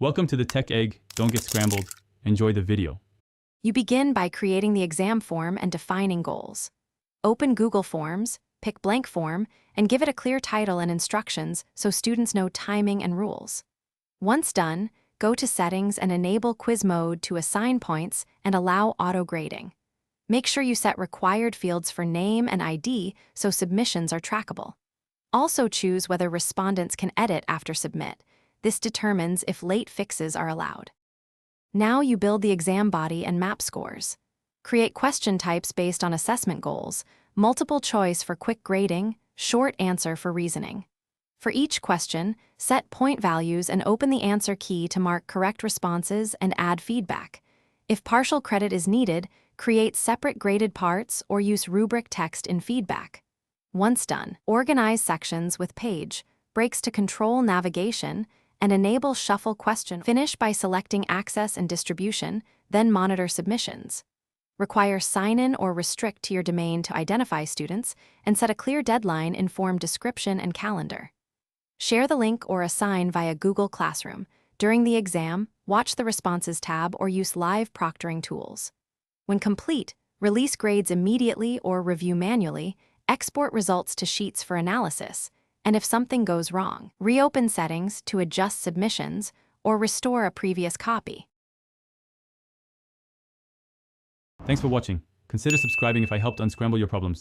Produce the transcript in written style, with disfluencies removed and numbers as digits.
Welcome to the Tech Egg. Don't get scrambled. Enjoy the video. You begin by creating the exam form and defining goals. Open Google Forms, pick blank form, and give it a clear title and instructions so students know timing and rules. Once done, go to Settings and enable quiz mode to assign points and allow auto-grading. Make sure you set required fields for name and ID so submissions are trackable. Also choose whether respondents can edit after submit. This determines if late fixes are allowed. Now you build the exam body and map scores. Create question types based on assessment goals, multiple choice for quick grading, short answer for reasoning. For each question, set point values and open the answer key to mark correct responses and add feedback. If partial credit is needed, create separate graded parts or use rubric text in feedback. Once done, organize sections with page, breaks to control navigation, and enable shuffle question. Finish by selecting access and distribution, then monitor submissions. Require sign-in or restrict to your domain to identify students, and set a clear deadline in form description and calendar. Share the link or assign via Google Classroom. During the exam, watch the Responses tab or use live proctoring tools. When complete, release grades immediately or review manually, export results to Sheets for analysis, and if something goes wrong, reopen settings to adjust submissions or restore a previous copy. Thanks for watching. Consider subscribing if I helped unscramble your problems.